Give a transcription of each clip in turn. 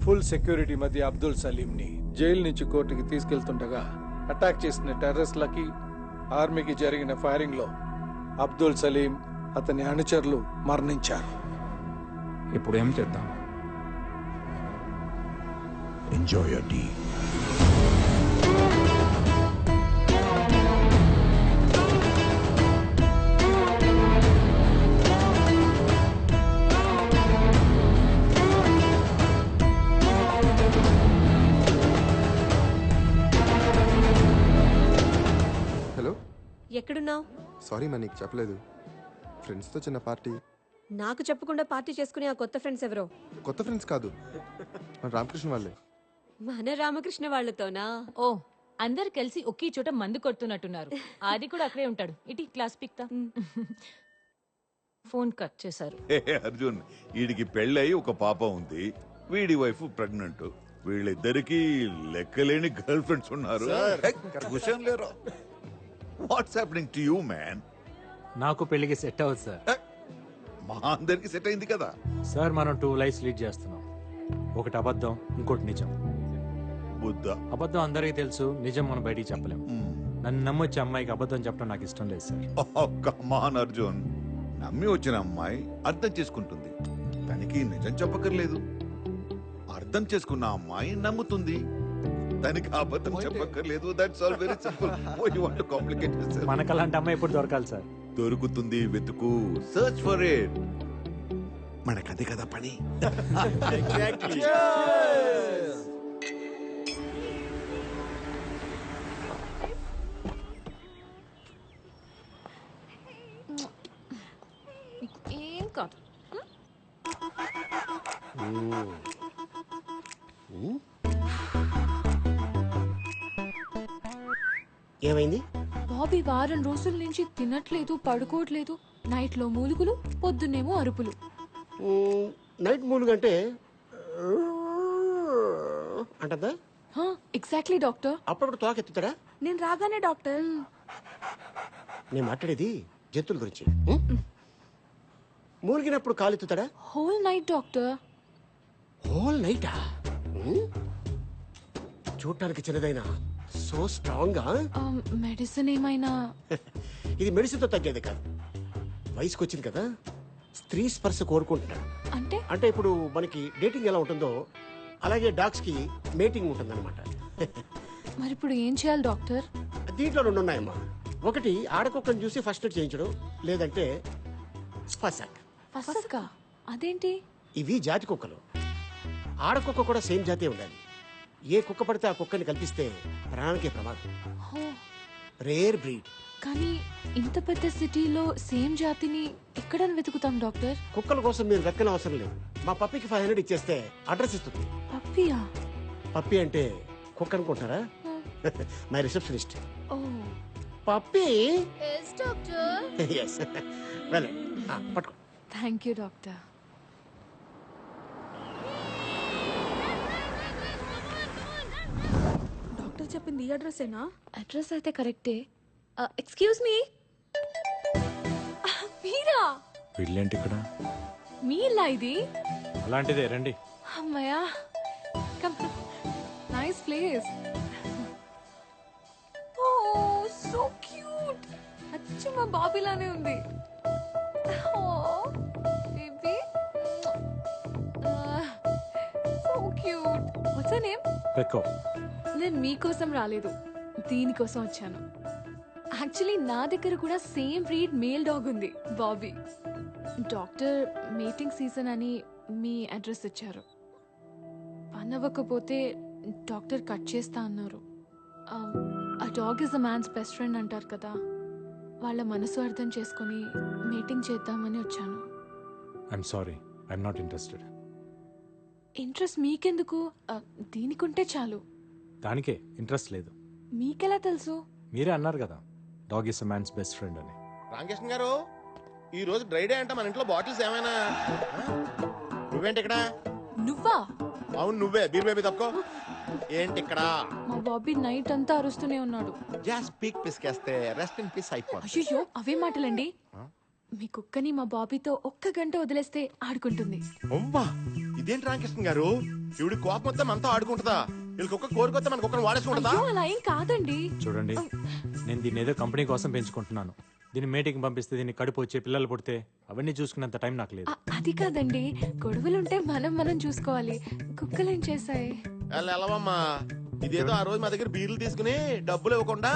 Full security మధ్య Abdul సలీంని jail నుంచి కోర్టుకి తీసుకెళ్తుండగా అటాక్ చేసిన టెర్రరిస్ట్లకి ఆర్మీకి జరిగిన ఫైరింగ్ లో అబ్దుల్ సలీం అతని అనుచరులు మరణించారు. ఇప్పుడు ఏం చేద్దాం? Enjoy your tea. హలో, ఎక్కడున్నావు? సారీ మా నీకు చెప్పలేదు. ఫ్రెండ్స్తో చిన్న పార్టీ. నాకు చెప్పకుండా పార్టీ చేసుకునే ఆ కొత్త ఫ్రెండ్స్ ఎవరో? కొత్త ఫ్రెండ్స్ కాదు, మన రామకృష్ణ వాళ్ళే. మన రామకృష్ణ వాళ్ళతోనా? ఓ, అందరు కలిసి ఒకే చోట మందు కొడుతున్నట్టున్నారు. ఆది కూడా అక్కడే ఉంటాడు. ఇటీ క్లాస్ పిక్తా. ఫోన్ కట్ చేశారు. అర్జున్, వీడికి పెళ్ళయి ఒక పాప ఉంది, వీడి వైఫ్ ప్రెగ్నెంట్. వీళ్ళిద్దరికి లెక్కలేని గర్ల్ ఫ్రెండ్స్ ఉన్నారు. క్వశ్చన్ లేరు. What's happening to you man? నాకు పెళ్లికి సెట్ అవ్వదు సార్. మా అందరికి సెట్ అయింది కదా సార్. మనం 2 లైఫ్స్ లీడ్ చేస్తున్నాం. ఒకటి అబద్ధం, ఇంకోటి నిజం. బుద్ధ. అబద్ధం అందరికీ తెలుసు, నిజం మనం బయటికి చెప్పలేం. నన్ను నమ్మొచ్చే అమ్మాయికి అబద్ధం చెప్పడం నాకు ఇష్టం లేదు సార్. కమాన్ అర్జున్, నమ్మి వచ్చిన అమ్మాయి అర్థం చేసుకుంటుంది, తనకి నిజం చెప్పక్కర్లేదు. అర్థం చేసుకున్న అమ్మాయి నమ్ముతుంది, దానికి అబద్ధం చెప్పక్కర్లేదు. That's all very simple. Why you want to complicate this? మనకు అలాంటి అమ్మాయి ఎప్పుడు దొరకాలి సార్? దొరుకుతుంది, వెతుకు, సర్చ్ ఫర్ ఇట్. మనకదే కదా పని. ఏం కాదు. ఏమైంది? బాబీ వారం రోజుల నుంచి తినట్లేదు, పడుకోవట్లేదు. నైట్ లో మూలుగులు, పొద్దున్నేమో అరుపులు. నైట్ మూలుగంటే అంటదా? Exactly doctor. అప్పుడప్పుడు తోక ఎత్తుతాడా? నేను రాగానే డాక్టర్. నేను మాట్లాడేది జంతువుల గురించి. మూలిగినప్పుడు కాలు ఎత్తుతాడా? Whole night doctor. హోల్ నైటా? చూడటానికి చిన్నదైనా సో స్ట్రాంగ్ గా. మెడిసిన్ ఏమైనా? ఇది మెడిసిన్ తో తగ్గేది కాదు. వయసుకు వచ్చింది కదా, స్త్రీ స్పర్శ కోరుకుంటున్నాడు. అంటే ఇప్పుడు మనకి డేటింగ్ ఎలా ఉంటుందో అలాగే డాగ్స్ కి మేటింగ్ ఉంటుంది అనమాట. మరి ఇప్పుడు ఏం చేయాలి డాక్టర్? దీంట్లో 2 ఉన్నాయమ్మా. ఒకటి ఆడకుక్కని చూసి ఫస్ట్ ఎయిడ్ చేయించడం, లేదంటే ఫసాక్. ఫసకా? అదేంటి? ఇవి జాతి కుక్కలు. ఆడకుక్క కూడా సేమ్ జాతే ఉండాలి. ఏ కుక్క పడితే ఆ కుక్కని కల్పిస్తే ప్రాణానికే ప్రమాదం. Rare breed. కానీ ఇంత పెద్ద సిటీలో సేమ్ జాతిని ఎక్కడ వెతుకుతాం డాక్టర్? కుక్కల కోసం మీరు వెతకని అవసరం లేదు. మా పప్పికి 500 ఇచ్చేస్తే అడ్రస్ ఇస్తుంది. పప్పియా? పప్పి అంటే కుక్క అనుకుంటారా? My receptionist. Oh puppy. Yes doctor. yes. వెళ్ళండి, పట్టుకో. Thank you doctor. డాక్టర్ చెప్పింది ఈ అడ్రస్సేనా? అడ్రస్ అయితే కరెక్టే. Excuse me. మీరా? వీళ్ళేంటి ఇక్కడ? మీ ఇల్లా ఇది? అలాంటిదే, రండి. అమ్మయ్యా, come. Nice place. Oh so cute. అచ్చం మా బాబీలానే ఉంది. Oh baby, so cute. What's your name? పెక్కో. నేను మీకోసం రాలేదు, దీనికోసం వచ్చాను. యాక్చువల్లీ నా దగ్గర కూడా సేమ్ బ్రీడ్ మేల్ డాగ్ ఉంది, బాబీ. డాక్టర్ మీటింగ్ సీజన్ అని మీ అడ్రస్ ఇచ్చారు. పని అవ్వకపోతే డాక్టర్ కట్ చేస్తా అన్నారు. ఆ dog is a man's best friend అంటారు కదా, వాళ్ళ మనసు అర్థం చేసుకుని మీటింగ్ చేద్దామని వచ్చాను. I'm sorry, I'm not interested. Interest మీకెందుకు? దీనికుంటే చాలు. దానికే ఇంట్రెస్ట్ లేదు. మీకెలా తెలుసు? మీరే అన్నారు కదా, dog is a man's best friend అని. రామకృష్ణ గారు, ఈ రోజు డ్రై డే అంట, మన ఇంట్లో బాటిల్స్ ఏమైనా? నువ్వేంటి ఇక్కడ? నువ్వా? అవును నువ్వే. బీర్ బేబీ తప్పుకో. ఏంటి ఇక్కడ? మా బాబీ నైట్ అంతా అరుస్తూనే ఉన్నాడు. జస్ట్ పీక్ పిసికేస్తే రెస్ట్ ఇన్ పీస్ అయిపోతుంది. అయ్యో, అవే మాటలండి. మీ కుక్కని మా బాబీతో 1 గంట వదిలేస్తే ఆడుకుంటుంది. అవ్వా, ఇదేంటి రామకృష్ణ గారు ఇవిడి కోపం వస్తే మనతో ఆడుకుంటుందా వీళ్ళకి ఒక్క కోరికొస్తే మనకు ఒక్కరిని వాడేసుకుంటుందా అయ్యో అలా ఏం కాదండి. చూడండి, నేను దీన్ని ఏదో కంపెనీ కోసం పెంచుకుంటున్నాను. దీన్ని మీటింగ్ పంపిస్తే దీన్ని కడుపు వచ్చి పిల్లలు పుడితే అవన్నీ చూసుకునేంత టైం నాకు లేదు. అది కాదండి, గొడవలుంటే మనం చూసుకోవాలి. కుక్కలు ఏం చేశాయి? వెళ్ళవమ్మా ఇదేదో ఆ రోజు మా దగ్గర బీర్లు తీసుకుని డబ్బులు ఇవ్వకుండా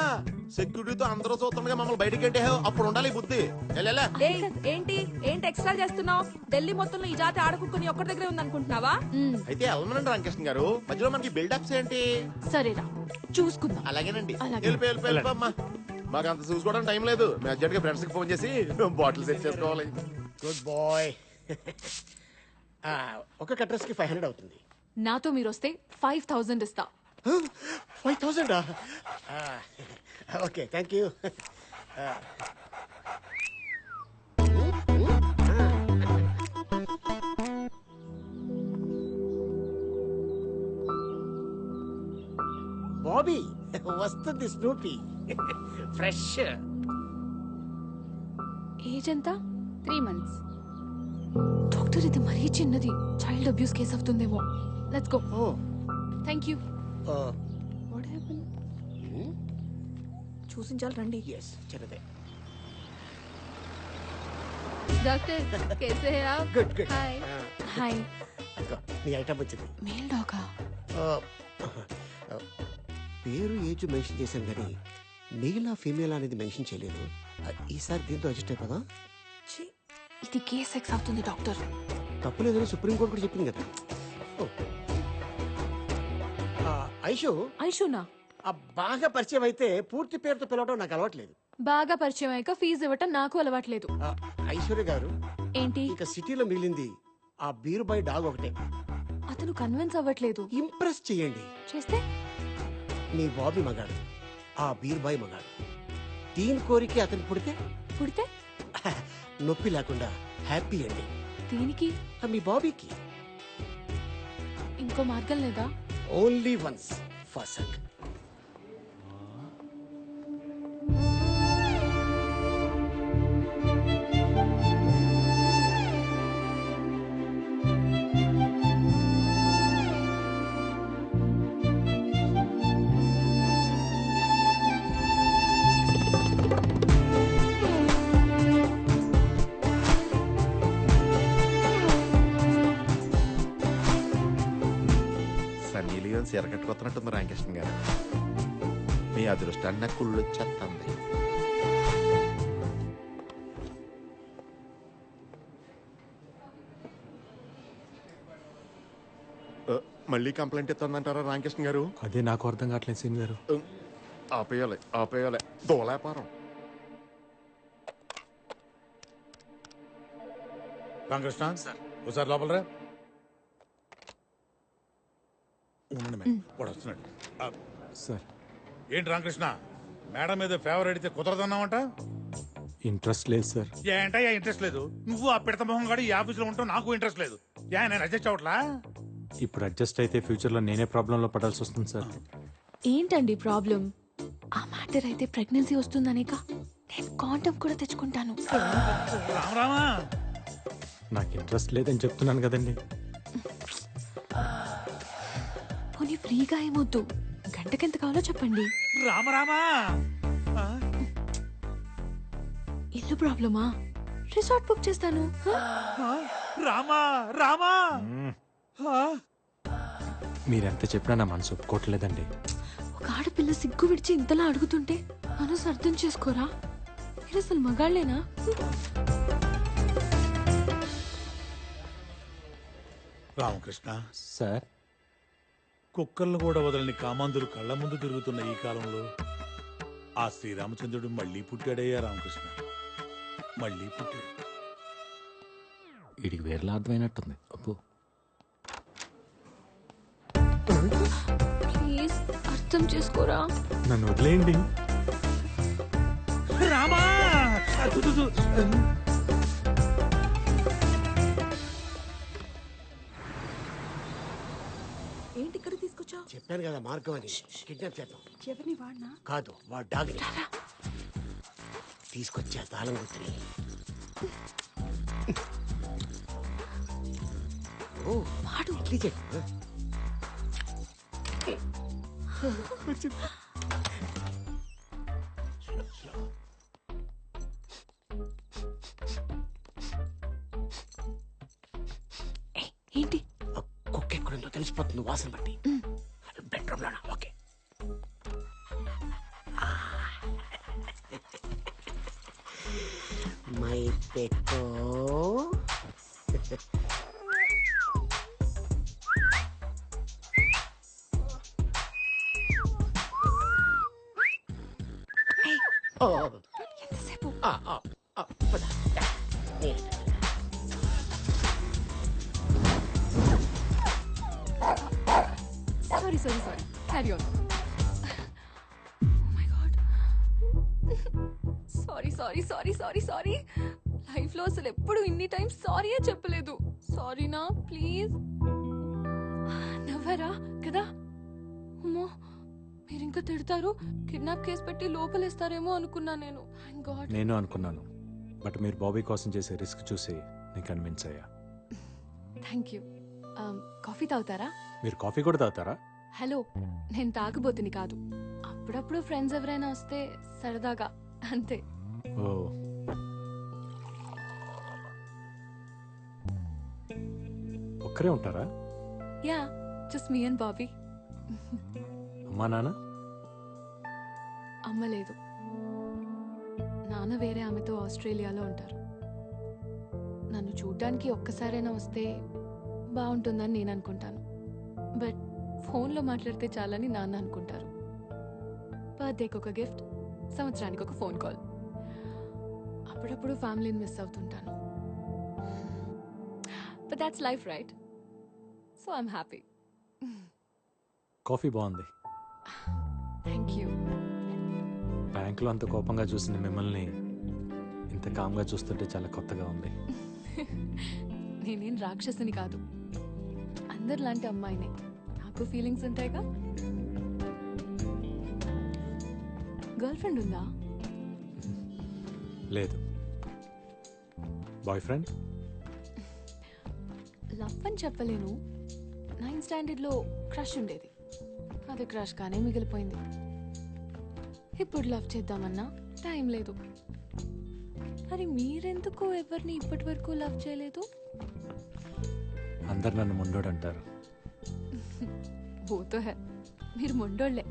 సెక్యూరిటీతో అందరూ చూస్తుండగా మమ్మల్ని బయటికి అంటే అప్పుడు ఉండాలి ఈ బుద్ధి వెళ్ళా ఏంటి ఎక్స్ట్రా చేస్తున్నావు? ఢిల్లీ మొత్తంలో ఈ జాతి ఆడకుక్కుని ఒక్కడి దగ్గరే ఉందనుకుంటున్నావా? అయితే వెళ్ళమనండి రామకృష్ణ గారు మధ్యలో మనకి బిల్డప్స్ ఏంటి సరేరా, చూసుకుందాం. అలాగేనండి అలాగే. వెళ్ళిపోమ్మా మాకు అంత చూసుకోవడానికి టైం లేదు మేము అర్జెంట్ గా ఫ్రెండ్స్ కి ఫోన్ చేసి బాటిల్ సెట్ చేసుకోవాలి గుడ్ బాయ్. ఒక అడ్రస్ కి 500 అవుతుంది. నాతో మీరు వస్తే 5000 ఇస్తా. 5000? Okay, thank you. బాబీ వస్తుంది స్నూపీ ఫ్రెష్. ఏజ్ ఎంత? 3 months. డాక్టర్, ఇది మరీ చిన్నది. చైల్డ్ అబ్యూస్ కేసు అవుతుందేమో. Let's go. Oh thank you. What happen? చూసించాలి రండి. ఎస్, చిన్నదే. Doctor, कैसे हैं आप? Good good. Hi. హాయ్. నీ ఐటమ్ వచ్చింది. మేల్ డాగా? పేరు ఏజ్ మెన్షన్ చేశాను కానీ మెయిలా ఫీమేల్ అనేది మెన్షన్ చేయలేదు. ఈసారి దీంతో అడ్జస్ట్ అయిపోదా? ఇది కేస్ సెక్స్ అవుతుంది డాక్టర్. తప్పులేదని సుప్రీంకోర్టు కూడా చెప్పింది కదా. ఐషు ఐషునా? బాగా పరిచయం అయితే పూర్తి పేరుతో పిలవడం నాకు అలవాట్లేదు. బాగా పరిచయం అయ్యాక ఫీజు ఇవ్వటం నాకు అలవాట్లేదు. ఐశ్వర్య గారు, ఏంటి? ఇక సిటీలో మిగిలింది ఆ బీరు బాయ్ డాగ్ ఒకటే. అతను కన్విన్స్ అవ్వట్లేదు. ఇంప్రెస్ చేయండి. చేస్తే? మీ బాబీ మగాడు, ఆ బీర్ బాయ్ మగాడు. దీని కోరిక అతను పుడితే నొప్పి లేకుండా హ్యాపీ అండి. దీనికి? మీ బాబీకి ఇంకో మార్గం లేదా? ఓన్లీ వన్స్ ఫసక్. సన్నీ లియోన్ ఎరగట్టుకొస్తున్నట్టుంది రామకృష్ణ గారు మీ అదృష్టాన్ని నాకు కుళ్ళు వచ్చేస్తుంది మళ్ళీ కంప్లైంట్ ఇస్తుందంటారా రామకృష్ణ గారు? అదే నాకు అర్థం కావట్లేదు సీన్ గారు. ఆపేయాలి దోలాపారం. రామకృష్ణ ఒకసారి లోపల రా. వాడు వస్తున్నాడు. సార్, ఏంటి రామకృష్ణ, మేడం మీద ఫేవర్ అడిగితే కుదరదన్నావంట? ఇంట్రెస్ట్ లేదు సార్. ఏంటయ్యా ఇంట్రెస్ట్ లేదు? నువ్వు ఆ పిడత మొహం గాడు ఈ ఆఫీసులో ఉంటావు, నాకు ఇంట్రెస్ట్ లేదు. నేను అడ్జస్ట్ అవట్లా? ఇప్పుడు అడ్జస్ట్ అయితే ఫ్యూచర్లో నేనే ప్రాబ్లంలో పడాల్సి వస్తుంది సార్. ఏంటండి ప్రాబ్లం? ఆ మ్యాటర్ అయితే ప్రెగ్నెన్సీ వస్తుందనేక నేను కాండం కూడా తెచ్చుకుంటాను. రామా, నాకు ఇంట్రెస్ట్ లేదని చెప్తున్నాను కదండి. పోనీ ఫ్రీగా ఏమొద్దు, గంటకెంత కావాలో చెప్పండి. రామా, ఇల్లు ప్రాబ్లమా? రిసార్ట్ బుక్ చేస్తాను. రామా మీరెంత చెప్పినా నా మనసు ఒప్పుకోవట్లేదండి. ఒక ఆడపిల్ల సిగ్గు విడిచి ఇంతలా అడుగుతుంటే మనసు అర్థం చేసుకోరా? మీరు అసలు మగాళ్ళేనా? రామకృష్ణ సార్, కుక్కలను కూడా వదలని కామాంధులు కళ్ళ ముందు తిరుగుతున్న ఈ కాలంలో ఆ శ్రీరామచంద్రుడు మళ్ళీ పుట్టాడయ్యా రామకృష్ణ, మళ్ళీ పుట్టాడు. వీడికి వేరేలా అర్థమైనట్టుంది. అబ్బో, ప్లీజ్ అర్థం చేసుకోరా. నన్ను వదిలేయండి. రామా, ఏంటి ఇక్కడ తీసుకొచ్చావు? చెప్పాను కదా మార్గం అని. కిడ్నాప్ చేద్దాం. ఎవరిని వాడినా? కాదు, వాడు డాగ్ తీసుకొచ్చా తాళం గుర్తుని. ఓ వాడు ఇడ్లీ చెట్టు ఏంటి కుక్క ఎక్కడుందో తెలిసిపోతుంది వాసన బట్టి బెడ్రూమ్ లోనా ఓకే మై పెట్టో ఎంతసేపు sorry sorry sorry carry on my God sorry sorry sorry sorry sorry లైఫ్లో అసలు ఎప్పుడు ఇన్ని టైం సారీయే చెప్పలేదు సారీనా ప్లీజ్ నవ్వరా కదా అమ్మో మీరు ఇంకా తిడతారు కిడ్నాప్ కేసు పెట్టి లోపలేస్తారేమో అనుకున్నా నేను గాడ్ నేను అనుకున్నాను బట్ మీరు బాబీ కోసం చేసే రిస్క్ చూసి నేను కన్విన్స్ అయ్యా. థ్యాంక్ యూ కాఫీ తాగుతారా? మీరు కాఫీ కూడా తాగుతారా? హలో నేను తాగబోతుని కాదు అప్పుడప్పుడు ఫ్రెండ్స్ ఎవరైనా వస్తే సరదాగా అంతే. ఓ ఒక్కరే ఉంటారా? Yeah just me and Bobby. అమ్మా నాన్న? అమ్మ లేదు, నాన్న వేరే ఆమెతో ఆస్ట్రేలియాలో ఉంటారు. నన్ను చూడ్డానికి ఒక్కసారైనా వస్తే బాగుంటుందని నేను అనుకుంటాను, బట్ ఫోన్లో మాట్లాడితే చాలని నాన్న అనుకుంటారు. బర్త్డేకి ఒక గిఫ్ట్, సంవత్సరానికి ఒక ఫోన్ కాల్. అప్పుడప్పుడు ఫ్యామిలీని మిస్ అవుతుంటాను. But that's life right, so I'm happy. Coffee బాగుంది. Thank you. బ్యాంకులో అంత కోపంగా చూసిన మిమ్మల్ని ఇంత కామ్గా చూస్తుంటే చాలా కొత్తగా ఉంది. నేనేం రాక్షసుని కాదు, అందరిలాంటి అమ్మాయినే. నాకు ఫీలింగ్స్ ఉంటాయిగా. గర్ల్ ఫ్రెండ్ ఉందా? లేదు. Boy friend? లవ్ అని చెప్పలేను, 9th స్టాండర్డ్లో క్రష్ ఉండేది, అది క్రష్ కానీ మిగిలిపోయింది. ఇప్పుడు లవ్ చేద్దామన్నా టైం లేదు. మరి మీరెందుకు ఎవరిని ఇప్పటి వరకు లవ్ చేయలేదు? అందరు నన్ను ముండోడు అంటారు. బోతో హే, మీరు మొండోళ్లే.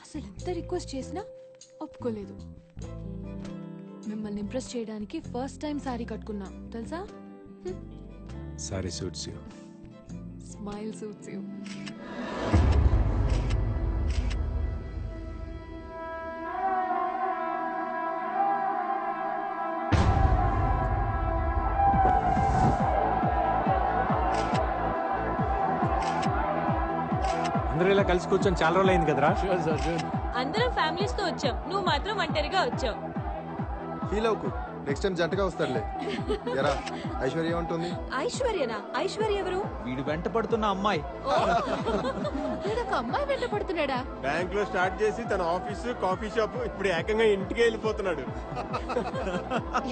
అసలు ఎంత రిక్వెస్ట్ చేసినా ఒప్పుకోలేదు. మిమ్మల్ని ఇంప్రెస్ చేయడానికి ఫస్ట్ టైం సారీ కట్టుకున్నా తెలుసా? Sorry suits you. Smile suits you. అందరూ ఇలా కలిసి కూర్చొని చాలా రోజులు అయింది కదరా? అందరం ఫ్యామిలీస్ తో వచ్చాం, నువ్వు మాత్రం ఒంటరిగా వచ్చావు. ఫీల్ అవుకు, నెక్స్ట్ టైం జంటగా వస్తాడులే. ఎరా ఐశ్వర్య ఉంటుంది. ఐశ్వర్యనా? ఐశ్వర్య ఎవరు? వీడు వెంట పడుతున్న అమ్మాయి. ఒక అమ్మాయి వెంట పడుతున్నాడా? బ్యాంక్ లో స్టార్ట్ చేసి తన ఆఫీస్ కాఫీ షాప్ ఇప్పుడు ఏకంగా ఇంటికి వెళ్ళిపోతున్నాడు.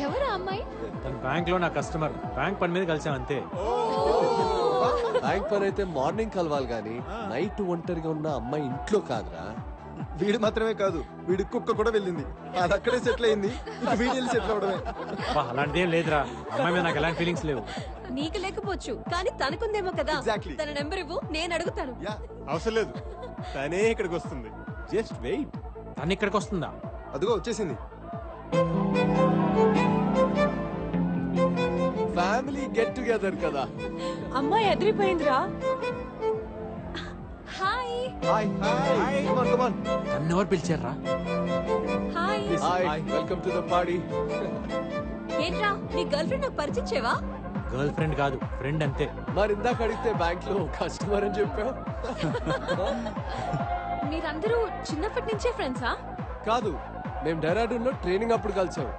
ఎవరు అమ్మాయి? తన బ్యాంక్ లో నా కస్టమర్, బ్యాంక్ పని మీద కలిసాం అంతే. బ్యాంక్ పని అయితే మార్నింగ్ కలవాలి గానీ నైట్ ఒంటరిగా ఉన్న అమ్మాయి ఇంట్లో కాదురా. వీడు మాత్రమే కాదు, వీడి కుక్క కూడా వెళ్ళింది, అది అక్కడే సెటిల్ అయింది. వీడియో సెటిల్ అవడమే. అలాంటిదేం లేదురా, అమ్మాయి మీద నాకు ఎలాంటి ఫీలింగ్స్ లేవు. నీకు లేకపోవచ్చు కానీ తనకుందేమో కదా. Exactly. తన నెంబర్ ఇవ్వు, నేను అడుగుతాను. అవసరం లేదు, తనే ఇక్కడికి వస్తుంది. Just wait. తను ఇక్కడికి వస్తుందా? అదిగో వచ్చేసింది. ఫ్యామిలీ గెట్ టుగెదర్ కదా. అమ్మాయి ఎదిరిపోయిందిరా. Hi hi hi come on come on. నన్ను ఎవరు పిలిచారా? Hi. Hi welcome to the party. ఏంట్రా నీ గర్ల్ ఫ్రెండ్ నాకు పరిచయం చేయవా? గర్ల్ ఫ్రెండ్ కాదు, ఫ్రెండ్ అంతే. మరి ఇందాక అడిగితే బ్యాంక్ లో కస్టమర్ అని చెప్పావు. మీరందరూ చిన్నప్పటి నుంచే ఫ్రెండ్సా? కాదు, మేము డెహ్రాడూన్ లో ట్రైనింగ్ అప్పుడు కలిసాం.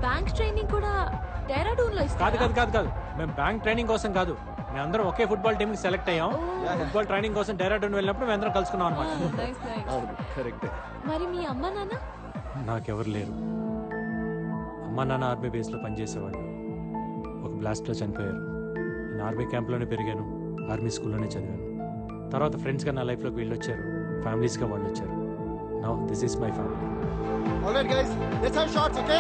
బ్యాంక్ ట్రైనింగ్ కూడా డెహ్రాడూన్ లో కాదు ఇస్తారా? కాదు కాదు కాదు, మేము బ్యాంక్ ట్రైనింగ్ కోసం కాదు, మేమందరం ఒకే ఫుట్బాల్ టీమ్ కి సెలెక్ట్ అయ్యాం. ఫుట్బాల్ ట్రైనింగ్ కోసం డెహ్రాడూన్ వెళ్ళినప్పుడు మేమందరం కలుసుకున్నాం అనమాట. Nice, nice. అవును కరెక్టే. మరి మీ అమ్మ నాన్న? నాకెవరు లేరు. అమ్మా నాన్న ఆర్మీ బేస్ లో పనిచేసేవాళ్ళు. ఒక బ్లాస్ట్లో చనిపోయారు. నేను ఆర్మీ క్యాంప్లోనే పెరిగాను, ఆర్మీ స్కూల్లోనే చదివాను. తర్వాత ఫ్రెండ్స్గా నా లైఫ్లోకి వీళ్ళు వచ్చారు, ఫ్యామిలీస్గా వాళ్ళు వచ్చారు. Now this is my family. Alright guys, let's have shots, okay?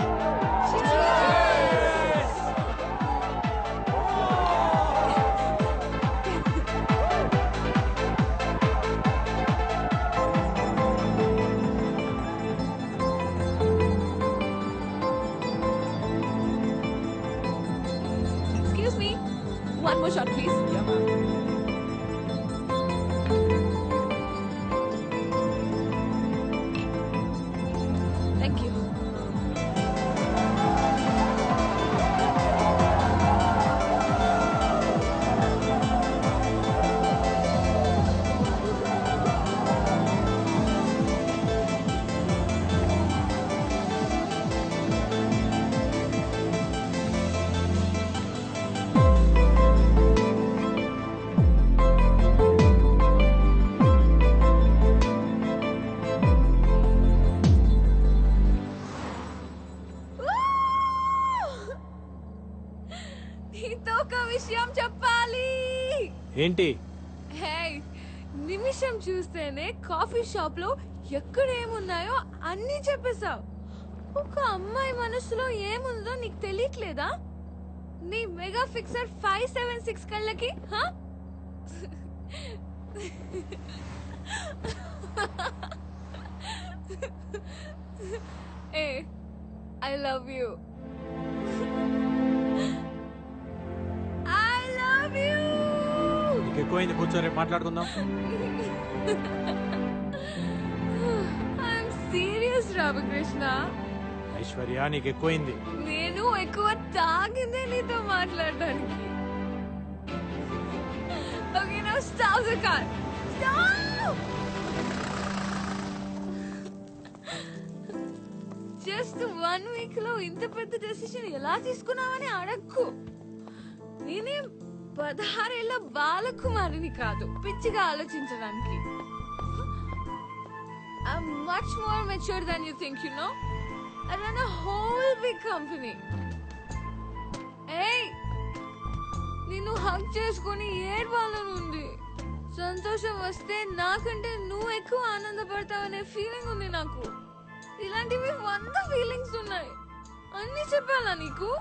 Excuse me. One more shot, please. Thank you. నీతో ఒక విషయం చెప్పాలి. ఏంటి? హే, నిమిషం చూస్తేనే కాఫీ షాప్ లో ఎక్కడ ఏమున్నాయో అన్నీ చెప్పేశావు. ఒక అమ్మాయి మనసులో ఏముందో నీకు తెలియట్లేదా? నీ మెగా ఫిక్సర్ 576 కళ్ళకి హా? ఏ, I love you. I love you. నీకు ఎక్కువైంది, కూర్చో, రేపు మాట్లాడుకుందాం. I'm serious Ramakrishna. ఐశ్వర్య, నీకు ఎక్కువైంది. నేను ఎక్కువ తాగిందే నీతో మాట్లాడడానికి. Okay, now stop the car. Stop. Just 1 week లో ఇంత పెద్ద డెసిషన్ ఎలా తీసుకున్నావని అడక్కు. నేనేం 16 ఏళ్ల బాలకుమారిని కాదు పిచ్చిగా ఆలోచించడానికి. I'm much more mature than you think, you know? I run a whole big company. Hey! నిన్ను హగ్ చేసుకుని ఏడ్వాలనుంది. సంతోషం వస్తే నాకంటే నువ్వు ఎక్కువ ఆనందపడతావనే ఫీలింగ్ ఉంది నాకు. ఇలాంటివి 100 ఫీలింగ్స్ ఉన్నాయి. అన్ని చెప్పాలా నీకు?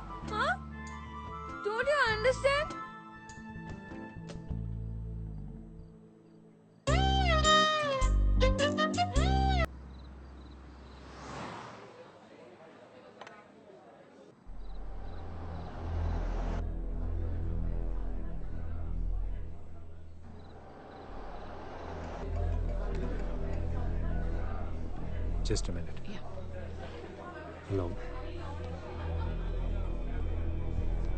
Don't you understand? Just a minute. Hello.